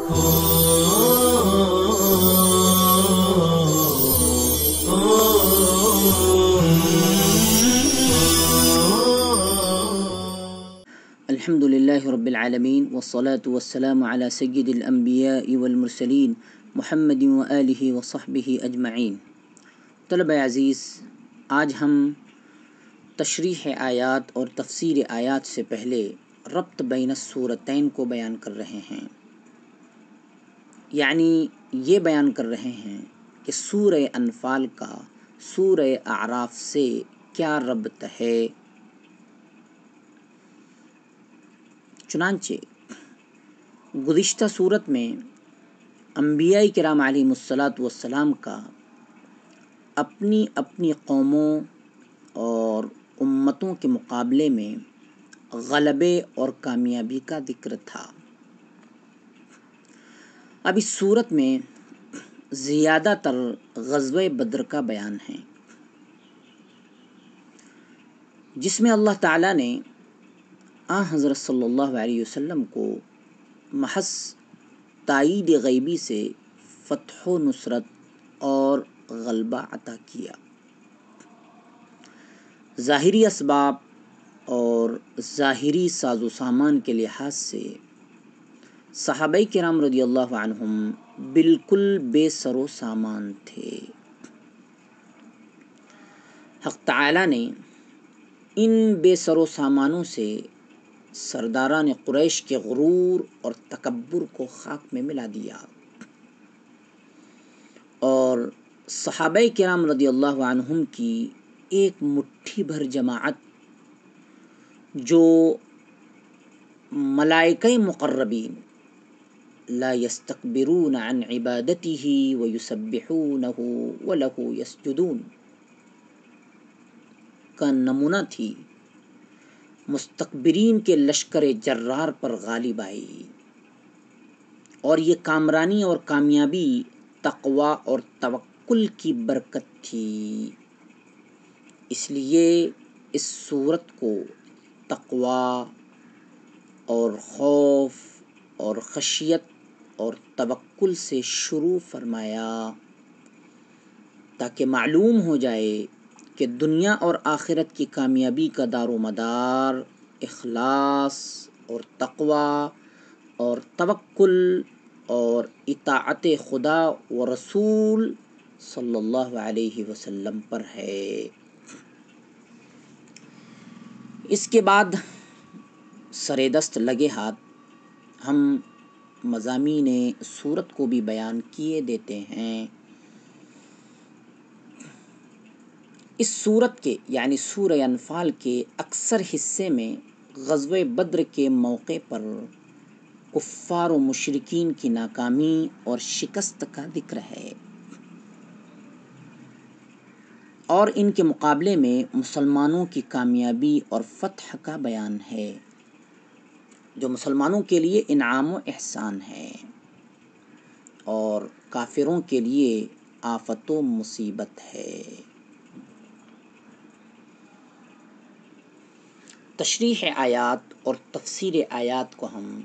الحمد للہ رب العالمین والصلاة والسلام علی سید الانبیاء والمرسلین محمد وآلہ وصحبہ اجمعین۔ طلبہ عزیز، آج ہم تشریح آیات اور تفسیر آیات سے پہلے ربط بین السورتین کو بیان کر رہے ہیں، یعنی یہ بیان کر رہے ہیں کہ سورہ انفال کا سورہ اعراف سے کیا ربط ہے۔ چنانچہ گزشتہ صورت میں انبیاء کرام علیہم الصلاۃ والسلام کا اپنی اپنی قوموں اور امتوں کے مقابلے میں غلبے اور کامیابی کا ذکر تھا۔ اب اس صورت میں زیادہ تر غزوہ بدر کا بیان ہے، جس میں اللہ تعالیٰ نے حضرت صلی اللہ علیہ وسلم کو محض تائید غیبی سے فتح و نصرت اور غلبہ عطا کیا۔ ظاہری اسباب اور ظاہری ساز و سامان کے لحاظ سے صحابہ کرام رضی اللہ عنہم بالکل بے سر و سامان تھے۔ حق تعالیٰ نے ان بے سر و سامانوں سے سرداران قریش کے غرور اور تکبر کو خاک میں ملا دیا، اور صحابہ کرام رضی اللہ عنہم کی ایک مٹھی بھر جماعت جو ملائکہ مقربین لا یستکبرون عن عبادتہ ویسبحونہ ولہ یسجدون کا نمونہ تھی، مستکبرین کے لشکر جرار پر غالب آئی، اور یہ کامرانی اور کامیابی تقوی اور توکل کی برکت تھی۔ اس لیے اس صورت کو تقوی اور خوف اور خشیت اور توکل سے شروع فرمایا، تاکہ معلوم ہو جائے کہ دنیا اور آخرت کی کامیابی کا دار و مدار اخلاص اور تقوی اور توکل اور اطاعت خدا و رسول صلی اللہ علیہ وسلم پر ہے۔ اس کے بعد سرے دست لگے ہاتھ ہم مضامین صورت کو بھی بیان کیے دیتے ہیں۔ اس صورت کے یعنی سورہ انفال کے اکثر حصے میں غزوہ بدر کے موقع پر کفار و مشرکین کی ناکامی اور شکست کا ذکر ہے، اور ان کے مقابلے میں مسلمانوں کی کامیابی اور فتح کا بیان ہے، جو مسلمانوں کے لیے انعام و احسان ہے اور کافروں کے لیے آفت و مصیبت ہے۔ تشریح آیات اور تفسیر آیات کو ہم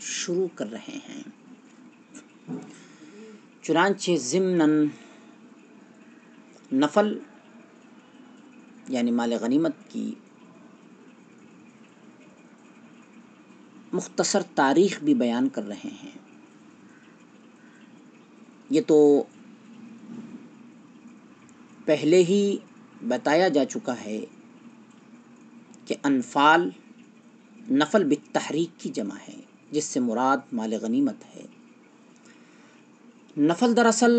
شروع کر رہے ہیں۔ چنانچہ ضمناً نفل یعنی مال غنیمت کی مختصر تاریخ بھی بیان کر رہے ہیں۔ یہ تو پہلے ہی بتایا جا چکا ہے کہ انفال نفل بالتحریک کی جمع ہے، جس سے مراد مال غنیمت ہے۔ نفل دراصل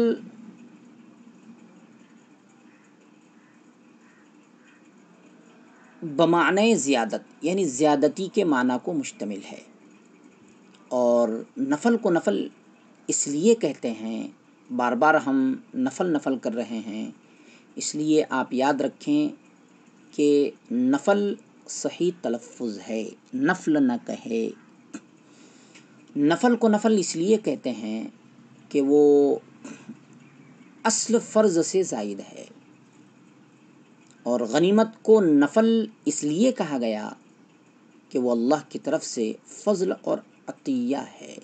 بمعنی زیادت یعنی زیادتی کے معنی کو مشتمل ہے، اور نفل کو نفل اس لیے کہتے ہیں، بار بار ہم نفل کر رہے ہیں، اس لیے آپ یاد رکھیں کہ نفل صحیح تلفظ ہے، نفل نہ کہے۔ نفل کو نفل اس لیے کہتے ہیں کہ وہ اصل فرض سے زائد ہے، اور غنیمت کو نفل اس لیے کہا گیا کہ وہ اللہ کی طرف سے فضل اور عطیہ ہے۔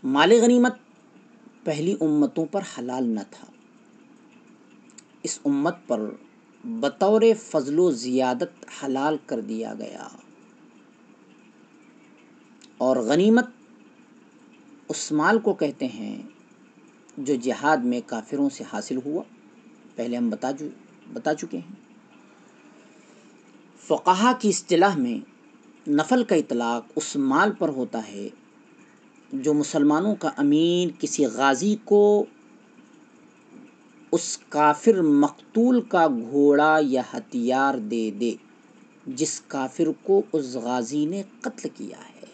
مال غنیمت پہلی امتوں پر حلال نہ تھا، اس امت پر بطور فضل و زیادت حلال کر دیا گیا، اور غنیمت اس مال کو کہتے ہیں جو جہاد میں کافروں سے حاصل ہوا، پہلے ہم بتا چکے ہیں۔ فقہا کی اصطلاح میں نفل کا اطلاق اس مال پر ہوتا ہے جو مسلمانوں کا امیر کسی غازی کو اس کافر مقتول کا گھوڑا یا ہتھیار دے دے جس کافر کو اس غازی نے قتل کیا ہے۔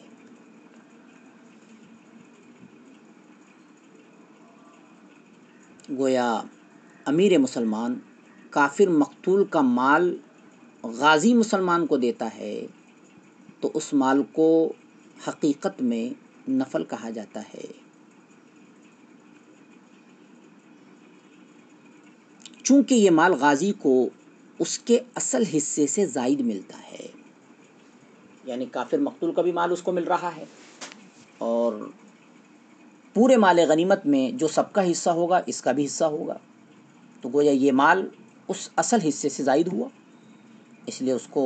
گویا امیر مسلمان کافر مقتول کا مال غازی مسلمان کو دیتا ہے تو اس مال کو حقیقت میں نفل کہا جاتا ہے، چونکہ یہ مال غازی کو اس کے اصل حصے سے زائد ملتا ہے، یعنی کافر مقتول کا بھی مال اس کو مل رہا ہے اور پورے مال غنیمت میں جو سب کا حصہ ہوگا اس کا بھی حصہ ہوگا، تو گویا یہ مال اس اصل حصے سے زائد ہوا، اس لیے اس کو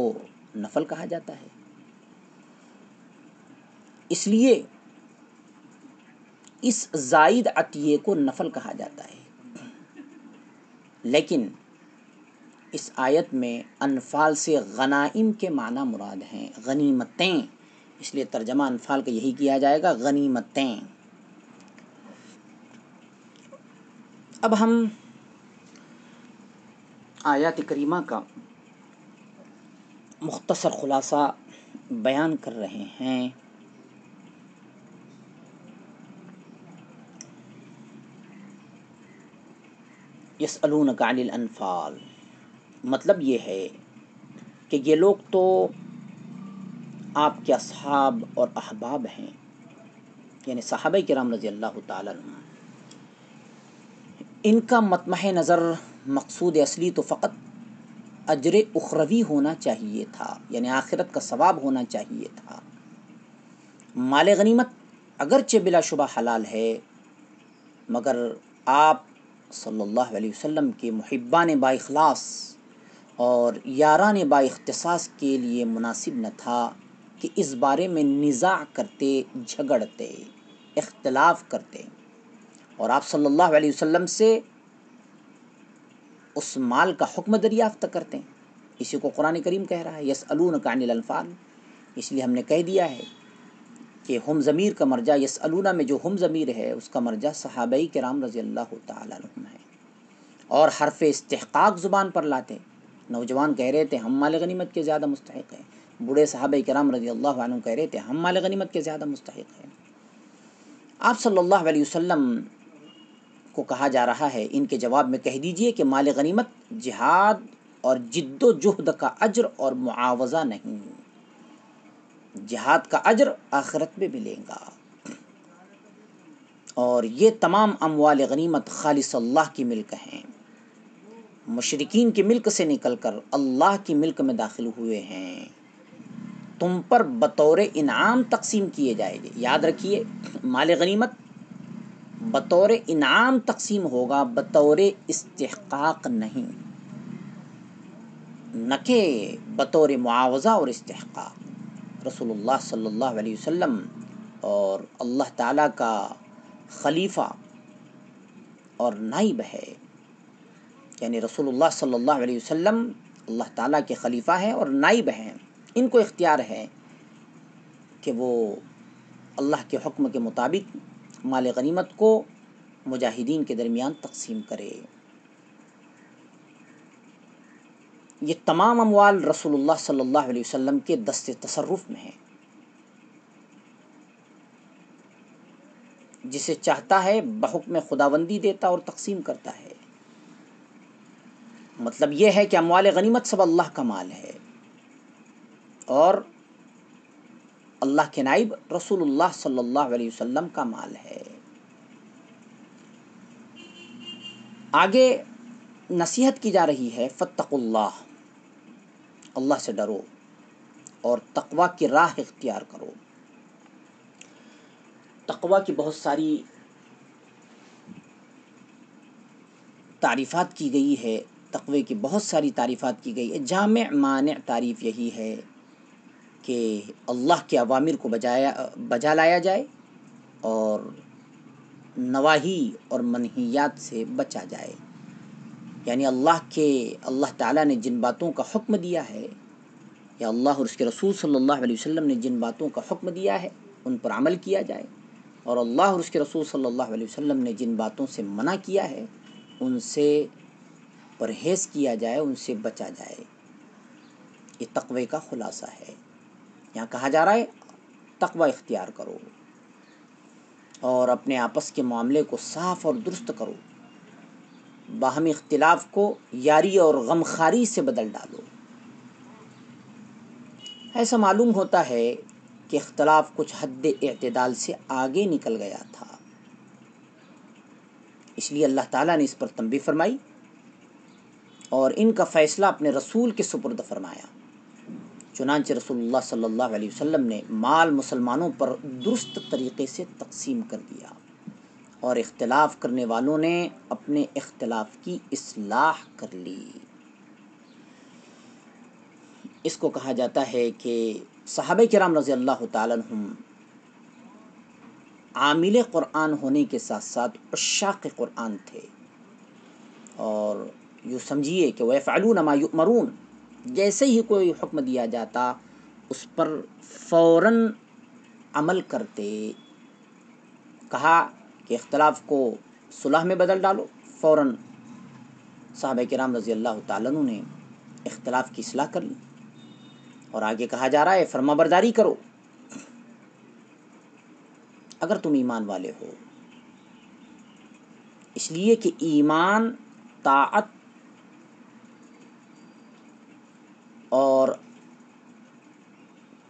نفل کہا جاتا ہے۔ اس لیے اس زائد عطیے کو نفل کہا جاتا ہے، لیکن اس آیت میں انفال سے غنائم کے معنی مراد ہیں، غنیمتیں، اس لیے ترجمہ انفال کا یہی کیا جائے گا، غنیمتیں۔ اب ہم آیات کریمہ کا مختصر خلاصہ بیان کر رہے ہیں۔ یسألونک عن الانفال، مطلب یہ ہے کہ یہ لوگ تو آپ کے اصحاب اور احباب ہیں، یعنی صحابہ کرام رضی اللہ تعالیٰ عنہ، ان کا مطمح نظر مقصود اصلی تو فقط اجر اخروی ہونا چاہیے تھا، یعنی آخرت کا ثواب ہونا چاہیے تھا۔ مال غنیمت اگرچہ بلا شبہ حلال ہے، مگر آپ صلی اللہ علیہ وسلم کے محبان با اخلاص اور یاران با اختصاص کے لیے مناسب نہ تھا کہ اس بارے میں نزاع کرتے، جھگڑتے، اختلاف کرتے، اور آپ صلی اللہ علیہ وسلم سے اس مال کا حکم دریافت کرتے ہیں۔ اسی کو قرآن کریم کہہ رہا ہے یسألونک عن الانفال، اس لیے ہم نے کہہ دیا ہے کہ ہم ضمیر کا مرجع یسألون میں جو ہم ضمیر ہے اس کا مرجع صحابہ کرام رضی اللہ تعالیٰ عنہم ہے، اور حرف استحقاق زبان پر لاتے، نوجوان کہہ رہے تھے ہم مال غنیمت کے زیادہ مستحق ہیں، بوڑھے صحابہ کرام رضی اللہ عنہ کہہ رہے تھے ہم مال غنیمت کے زیادہ مستحق ہیں۔ آپ صلی اللہ علیہ وسلم کو کہا جا رہا ہے ان کے جواب میں کہہ دیجئے کہ مال غنیمت جہاد اور جد و جہد کا اجر اور معاوضہ نہیں، جہاد کا اجر آخرت میں ملے گا، اور یہ تمام اموال غنیمت خالص اللہ کی ملک ہیں، مشرکین کی ملک سے نکل کر اللہ کی ملک میں داخل ہوئے ہیں، تم پر بطور انعام تقسیم کیے جائیں گے۔ یاد رکھیے مال غنیمت بطور انعام تقسیم ہوگا، بطور استحقاق نہیں، نہ کہ بطور معاوضہ اور استحقاق۔ رسول اللہ صلی اللہ علیہ وسلم اور اللہ تعالیٰ کا خلیفہ اور نائب ہے، یعنی رسول اللہ صلی اللہ علیہ وسلم اللہ تعالیٰ کے خلیفہ ہیں اور نائب ہیں، ان کو اختیار ہے کہ وہ اللہ کے حکم کے مطابق مال غنیمت کو مجاہدین کے درمیان تقسیم کرے۔ یہ تمام اموال رسول اللہ صلی اللہ علیہ وسلم کے دست تصرف میں ہیں، جسے چاہتا ہے بحکم خداوندی دیتا اور تقسیم کرتا ہے۔ مطلب یہ ہے کہ اموال غنیمت سب اللہ کا مال ہے، اور اللہ کے نائب رسول اللہ صلی اللہ علیہ وسلم کا مال ہے۔ آگے نصیحت کی جا رہی ہے فاتقوا اللہ، اللہ سے ڈرو اور تقوی کی راہ اختیار کرو۔ تقوی کی بہت ساری تعریفات کی گئی ہے، تقوی کی بہت ساری تعریفات کی گئی ہے۔ جامع مانع تعریف یہی ہے کہ اللہ کے اوامر کو بجا لایا جائے اور نواہی اور منہیات سے بچا جائے۔ یعنی اللہ تعالیٰ نے جن باتوں کا حکم دیا ہے یا اللہ اور اس کے رسول صلی اللہ علیہ وسلم نے جن باتوں کا حکم دیا ہے ان پر عمل کیا جائے، اور اللہ اور اس کے رسول صلی اللہ علیہ وسلم نے جن باتوں سے منع کیا ہے ان سے پرہیز کیا جائے، ان سے بچا جائے۔ یہ تقوی کا خلاصہ ہے۔ یہاں کہا جا رہا ہے تقوی اختیار کرو اور اپنے آپس کے معاملے کو صاف اور درست کرو، باہمی اختلاف کو یاری اور غمخواری سے بدل ڈالو۔ ایسا معلوم ہوتا ہے کہ اختلاف کچھ حد اعتدال سے آگے نکل گیا تھا، اس لیے اللہ تعالیٰ نے اس پر تنبیہ فرمائی اور ان کا فیصلہ اپنے رسول کے سپرد فرمایا۔ چنانچہ رسول اللہ صلی اللہ علیہ وسلم نے مال مسلمانوں پر درست طریقے سے تقسیم کر دیا اور اختلاف کرنے والوں نے اپنے اختلاف کی اصلاح کر لی۔ اس کو کہا جاتا ہے کہ صحابہ کرام رضی اللہ تعالیٰ عنہم عامل قرآن ہونے کے ساتھ ساتھ عشاق قرآن تھے، اور یوں سمجھیے کہ وَيَفْعَلُونَ مَا يُؤْمَرُونَ، جیسے ہی کوئی حکم دیا جاتا اس پر فوراً عمل کرتے۔ کہا کہ اختلاف کو صلح میں بدل ڈالو، فوراً صحابہ کرام رضی اللہ تعالیٰ عنہ نے اختلاف کی اصلاح کر لی، اور آگے کہا جا رہا ہے فرما برداری کرو اگر تم ایمان والے ہو، اس لیے کہ ایمان طاعت اور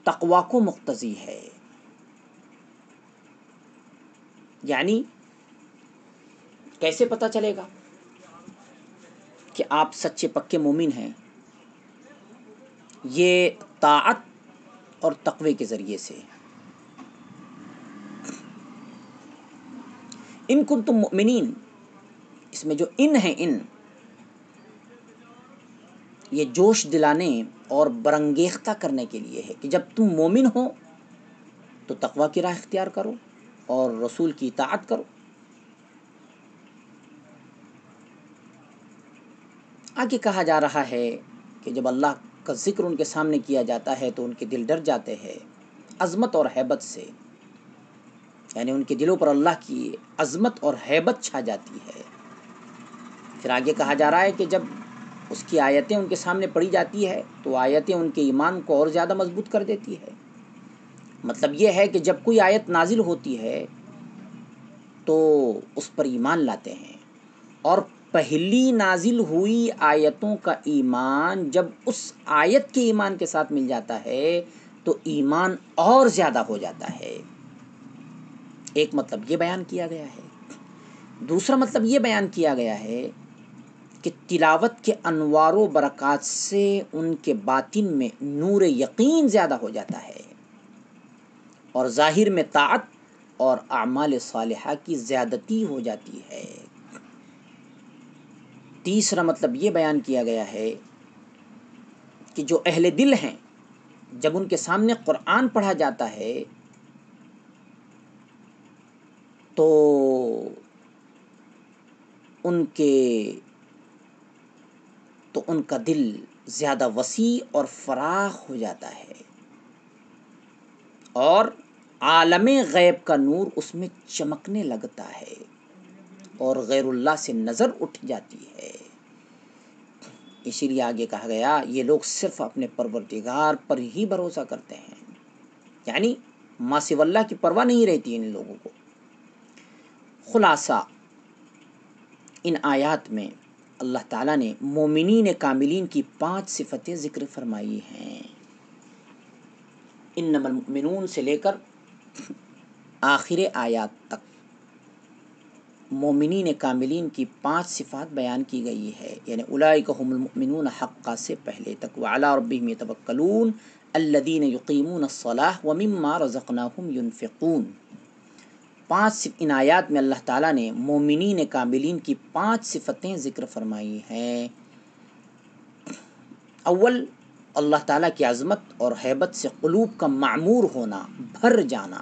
تقوی کو مقتضی ہے۔ یعنی کیسے پتہ چلے گا کہ آپ سچے پکے مومن ہیں؟ یہ طاعت اور تقوی کے ذریعے سے۔ ان کنتم مؤمنین، اس میں جو ان ہے، ان یہ جوش دلانے اور برانگیختہ کرنے کے لیے ہے کہ جب تم مومن ہو تو تقوی کی راہ اختیار کرو اور رسول کی اطاعت کرو۔ آگے کہا جا رہا ہے کہ جب اللہ کا ذکر ان کے سامنے کیا جاتا ہے تو ان کے دل ڈر جاتے ہیں عظمت اور ہیبت سے، یعنی ان کے دلوں پر اللہ کی عظمت اور ہیبت چھا جاتی ہے۔ پھر آگے کہا جا رہا ہے کہ جب اس کی آیتیں ان کے سامنے پڑھی جاتی ہے تو آیتیں ان کے ایمان کو اور زیادہ مضبوط کر دیتی ہے۔ مطلب یہ ہے کہ جب کوئی آیت نازل ہوتی ہے تو اس پر ایمان لاتے ہیں، اور پہلی نازل ہوئی آیتوں کا ایمان جب اس آیت کے ایمان کے ساتھ مل جاتا ہے تو ایمان اور زیادہ ہو جاتا ہے۔ ایک مطلب یہ بیان کیا گیا ہے۔ دوسرا مطلب یہ بیان کیا گیا ہے کہ تلاوت کے انوار و برکات سے ان کے باطن میں نور یقین زیادہ ہو جاتا ہے اور ظاہر میں طاعت اور اعمال صالحہ کی زیادتی ہو جاتی ہے۔ تیسرا مطلب یہ بیان کیا گیا ہے کہ جو اہل دل ہیں جب ان کے سامنے قرآن پڑھا جاتا ہے تو ان کا دل زیادہ وسیع اور فراخ ہو جاتا ہے اور عالم غیب کا نور اس میں چمکنے لگتا ہے اور غیر اللہ سے نظر اٹھ جاتی ہے۔ اسی لیے آگے کہا گیا یہ لوگ صرف اپنے پروردگار پر ہی بھروسہ کرتے ہیں، یعنی ما سوی اللہ کی پرواہ نہیں رہتی ان لوگوں کو۔ خلاصہ ان آیات میں اللہ تعالیٰ نے مومنین کاملین کی 5 صفتیں ذکر فرمائی ہیں۔ انما المؤمنون سے لے کر آخر آیات تک مومنین کاملین کی 5 صفات بیان کی گئی ہے، یعنی اولئک هم المؤمنون حقا سے پہلے تک۔ وعلی ربہم یتوکلون الذین یقیمون الصلاۃ ومما رزقناہم ینفقون۔ ان آیات میں اللہ تعالیٰ نے مومنین کاملین کی 5 صفتیں ذکر فرمائی ہیں۔ اول، اللہ تعالیٰ کی عظمت اور ہیبت سے قلوب کا معمور ہونا، بھر جانا۔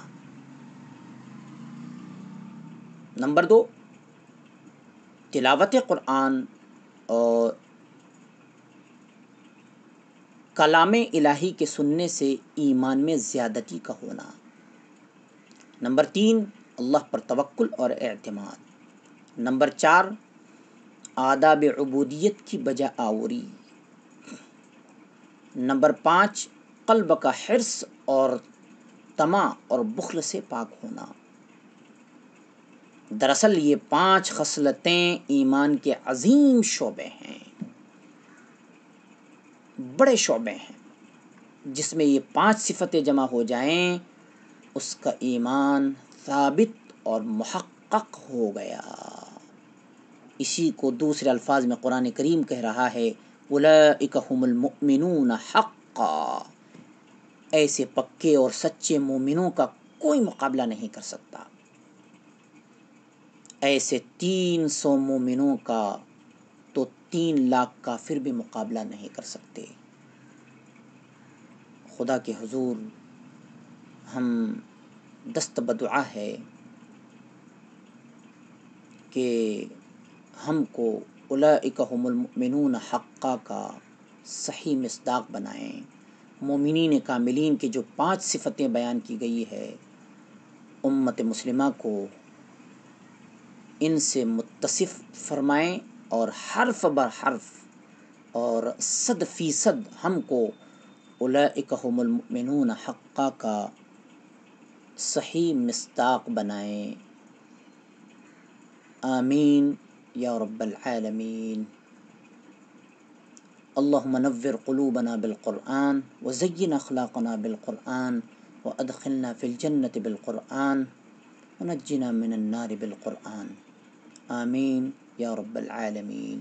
نمبر 2، تلاوت قرآن اور کلام الہی کے سننے سے ایمان میں زیادتی کا ہونا۔ نمبر 3، اللہ پر توکل اور اعتماد۔ نمبر 4، آداب عبودیت کی بجا آوری۔ نمبر 5، قلب کا حرص اور طمع اور بخل سے پاک ہونا۔ دراصل یہ 5 خصلتیں ایمان کے عظیم شعبے ہیں، بڑے شعبے ہیں۔ جس میں یہ 5 صفتیں جمع ہو جائیں اس کا ایمان ثابت اور محقق ہو گیا۔ اسی کو دوسرے الفاظ میں قرآن کریم کہہ رہا ہے، اولئک ھم المؤمنون حقا۔ ایسے پکے اور سچے مومنوں کا کوئی مقابلہ نہیں کر سکتا، ایسے 300 مومنوں کا تو 3 لاکھ کافر بھی مقابلہ نہیں کر سکتے۔ خدا کے حضور ہم دست بدعا ہے کہ ہم کو اولئک ھم المؤمنون حقا کا صحیح مصداق بنائیں۔ مومنین کاملین کی جو 5 صفتیں بیان کی گئی ہے، امت مسلمہ کو ان سے متصف فرمائیں اور حرف بر حرف اور 100% ہم کو اولئک ھم المؤمنون حقا کا صحیح مصداق بنائیں۔ آمین یا رب العالمین۔ اللہم نور قلوبنا بالقرآن وزین اخلاقنا بالقرآن وادخلنا فی الجنة بالقرآن ونجنا من النار بالقرآن۔ آمین یا رب العالمین۔